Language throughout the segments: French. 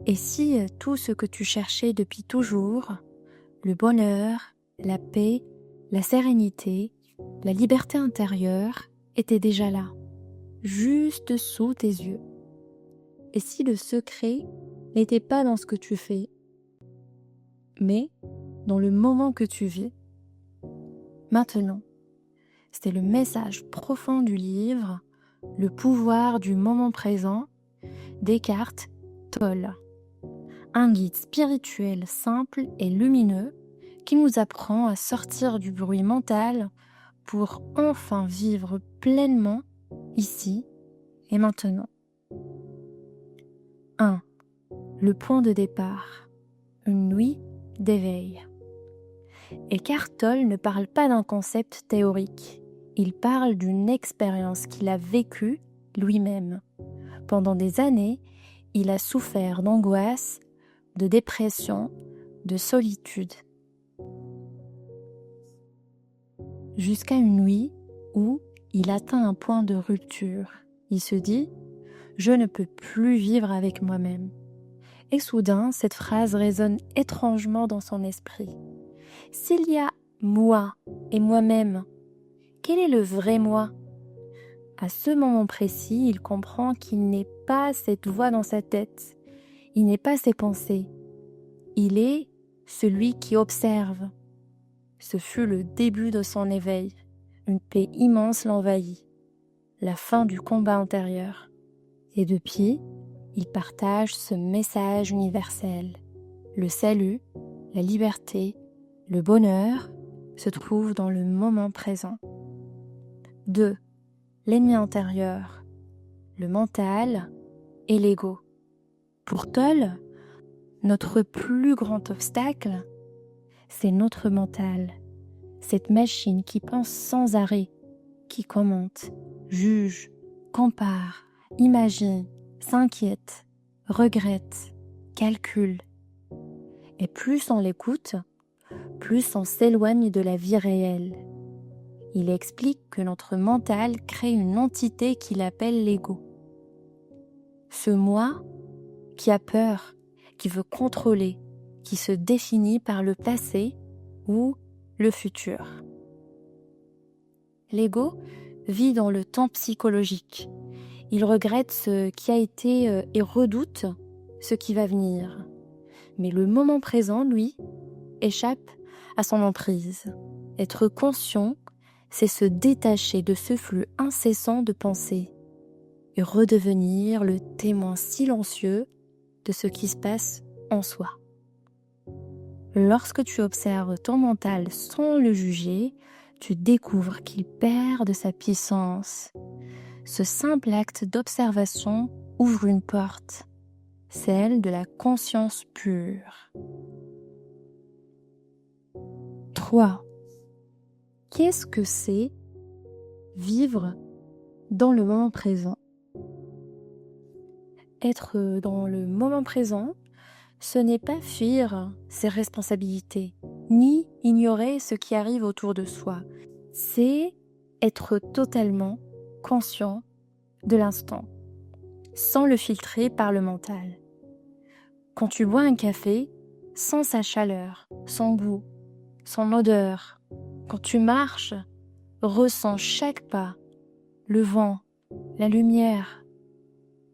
Et si tout ce que tu cherchais depuis toujours, le bonheur, la paix, la sérénité, la liberté intérieure, était déjà là, juste sous tes yeux? Et si le secret n'était pas dans ce que tu fais, mais dans le moment que tu vis? Maintenant, c'était le message profond du livre, Le pouvoir du moment présent, d'Eckhart Tolle. Un guide spirituel simple et lumineux qui nous apprend à sortir du bruit mental pour enfin vivre pleinement ici et maintenant. 1. Le point de départ. Une nuit d'éveil. Eckhart Tolle ne parle pas d'un concept théorique. Il parle d'une expérience qu'il a vécue lui-même. Pendant des années, il a souffert d'angoisse, de dépression, de solitude. Jusqu'à une nuit où il atteint un point de rupture. Il se dit « Je ne peux plus vivre avec moi-même ». Et soudain, cette phrase résonne étrangement dans son esprit. S'il y a moi et moi-même, quel est le vrai moi? À ce moment précis, il comprend qu'il n'est pas cette voix dans sa tête, il n'est pas ses pensées, il est celui qui observe. Ce fut le début de son éveil, une paix immense l'envahit, la fin du combat intérieur. Et depuis, il partage ce message universel. Le salut, la liberté, le bonheur se trouvent dans le moment présent. 2. L'ennemi intérieur, le mental et l'ego. Pour Tolle, notre plus grand obstacle, c'est notre mental, cette machine qui pense sans arrêt, qui commente, juge, compare, imagine, s'inquiète, regrette, calcule. Et plus on l'écoute, plus on s'éloigne de la vie réelle. Il explique que notre mental crée une entité qu'il appelle l'ego. Ce moi qui a peur, qui veut contrôler, qui se définit par le passé ou le futur. L'ego vit dans le temps psychologique. Il regrette ce qui a été et redoute ce qui va venir. Mais le moment présent, lui, échappe à son emprise. Être conscient, c'est se détacher de ce flux incessant de pensées et redevenir le témoin silencieux de ce qui se passe en soi. Lorsque tu observes ton mental sans le juger, tu découvres qu'il perd de sa puissance. Ce simple acte d'observation ouvre une porte, celle de la conscience pure. 3. Qu'est-ce que c'est vivre dans le moment présent? Être dans le moment présent, ce n'est pas fuir ses responsabilités, ni ignorer ce qui arrive autour de soi. C'est être totalement conscient de l'instant, sans le filtrer par le mental. Quand tu bois un café, sans sa chaleur, son goût, son odeur, quand tu marches, ressens chaque pas, le vent, la lumière.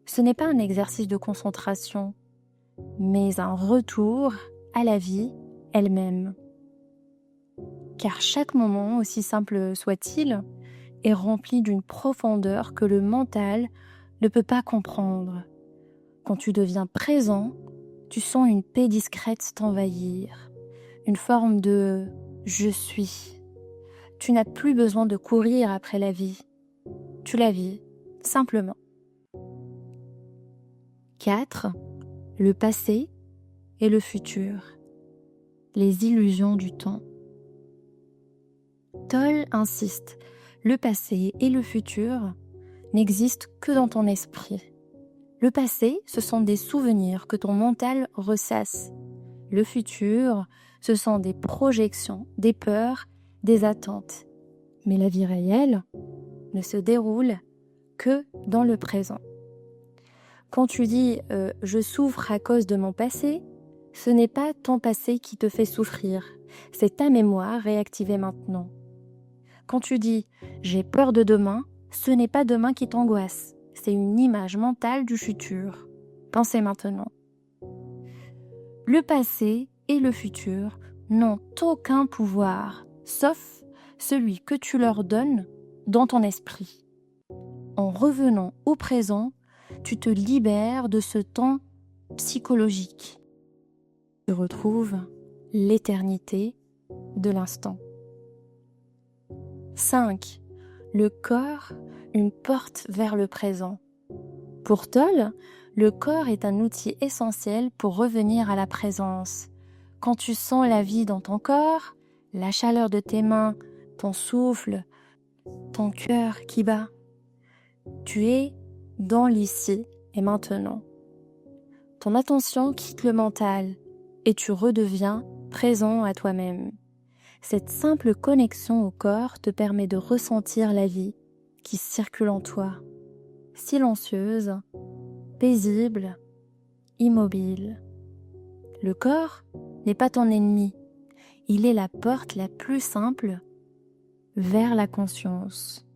Ce n'est pas un exercice de concentration, mais un retour à la vie elle-même. Car chaque moment, aussi simple soit-il, est rempli d'une profondeur que le mental ne peut pas comprendre. Quand tu deviens présent, tu sens une paix discrète t'envahir, une forme de « je suis ». Tu n'as plus besoin de courir après la vie. Tu la vis, simplement. 4. Le passé et le futur. Les illusions du temps. Tolle insiste, le passé et le futur n'existent que dans ton esprit. Le passé, ce sont des souvenirs que ton mental ressasse. Le futur, ce sont des projections, des peurs, des attentes. Mais la vie réelle ne se déroule que dans le présent. Quand tu dis je souffre à cause de mon passé, ce n'est pas ton passé qui te fait souffrir, c'est ta mémoire réactivée maintenant. Quand tu dis j'ai peur de demain, ce n'est pas demain qui t'angoisse, c'est une image mentale du futur. Pensez maintenant. Le passé et le futur n'ont aucun pouvoir, sauf celui que tu leur donnes dans ton esprit. En revenant au présent, tu te libères de ce temps psychologique. Tu retrouves l'éternité de l'instant. 5. Le corps, une porte vers le présent. Pour Toll, le corps est un outil essentiel pour revenir à la présence. Quand tu sens la vie dans ton corps, la chaleur de tes mains, ton souffle, ton cœur qui bat, tu es dans l'ici et maintenant. Ton attention quitte le mental et tu redeviens présent à toi-même. Cette simple connexion au corps te permet de ressentir la vie qui circule en toi, silencieuse, paisible, immobile. Le corps n'est pas ton ennemi, il est la porte la plus simple vers la conscience.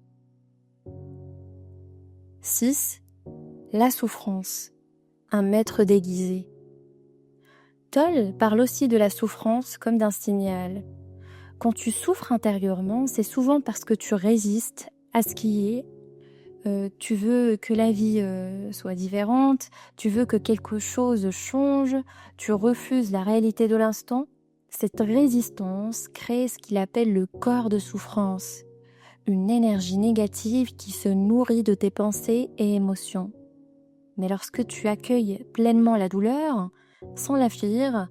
6. La souffrance, un maître déguisé. Toll parle aussi de la souffrance comme d'un signal. Quand tu souffres intérieurement, c'est souvent parce que tu résistes à ce qui est. Tu veux que la vie soit différente, tu veux que quelque chose change, tu refuses la réalité de l'instant. Cette résistance crée ce qu'il appelle le corps de souffrance, une énergie négative qui se nourrit de tes pensées et émotions. Mais lorsque tu accueilles pleinement la douleur, sans la fuir,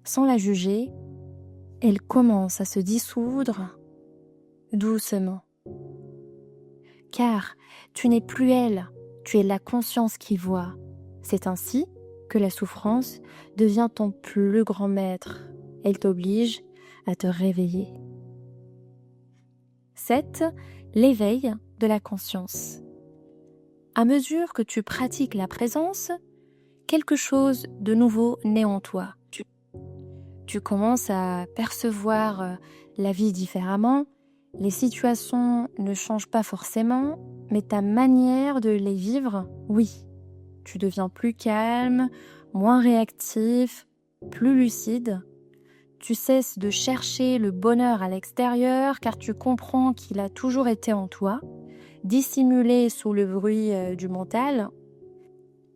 sans la juger, elle commence à se dissoudre doucement. Car tu n'es plus elle, tu es la conscience qui voit. C'est ainsi que la souffrance devient ton plus grand maître. Elle t'oblige à te réveiller. 7. L'éveil de la conscience. À mesure que tu pratiques la présence, quelque chose de nouveau naît en toi. Tu commences à percevoir la vie différemment. Les situations ne changent pas forcément, mais ta manière de les vivre, oui. Tu deviens plus calme, moins réactif, plus lucide. Tu cesses de chercher le bonheur à l'extérieur car tu comprends qu'il a toujours été en toi, dissimulé sous le bruit du mental.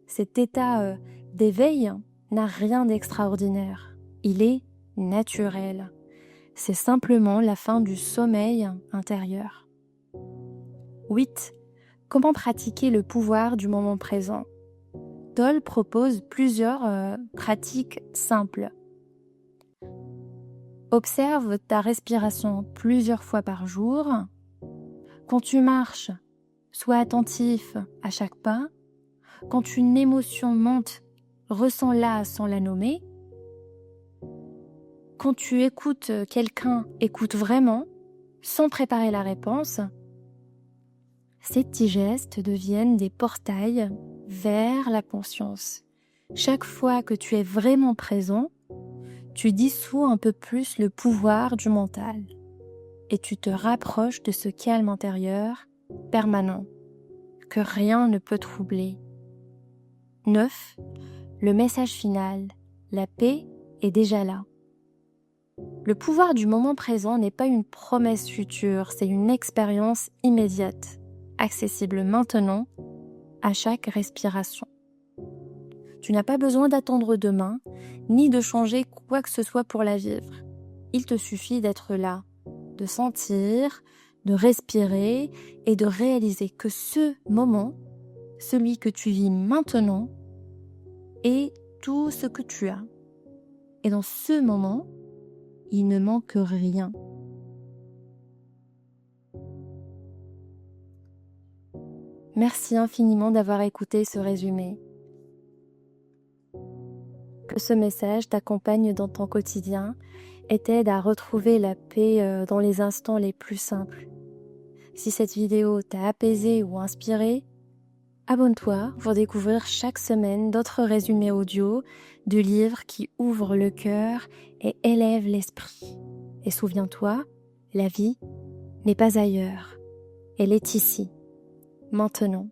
Cet état d'éveil n'a rien d'extraordinaire. Il est naturel. C'est simplement la fin du sommeil intérieur. 8. Comment pratiquer le pouvoir du moment présent? Toll propose plusieurs pratiques simples. Observe ta respiration plusieurs fois par jour. Quand tu marches, sois attentif à chaque pas. Quand une émotion monte, ressens-la sans la nommer. Quand tu écoutes quelqu'un, écoute vraiment, sans préparer la réponse. Ces petits gestes deviennent des portails vers la conscience. Chaque fois que tu es vraiment présent, tu dissous un peu plus le pouvoir du mental et tu te rapproches de ce calme intérieur permanent que rien ne peut troubler. 9. Le message final. La paix est déjà là. Le pouvoir du moment présent n'est pas une promesse future, c'est une expérience immédiate, accessible maintenant, à chaque respiration. Tu n'as pas besoin d'attendre demain, ni de changer quoi que ce soit pour la vivre. Il te suffit d'être là, de sentir, de respirer et de réaliser que ce moment, celui que tu vis maintenant, est tout ce que tu as. Et dans ce moment, il ne manque rien. Merci infiniment d'avoir écouté ce résumé. Que ce message t'accompagne dans ton quotidien et t'aide à retrouver la paix dans les instants les plus simples. Si cette vidéo t'a apaisé ou inspiré, Abonne-toi pour découvrir chaque semaine d'autres résumés audio de livres qui ouvrent le cœur et élèvent l'esprit. Et souviens-toi, la vie n'est pas ailleurs, elle est ici, maintenant.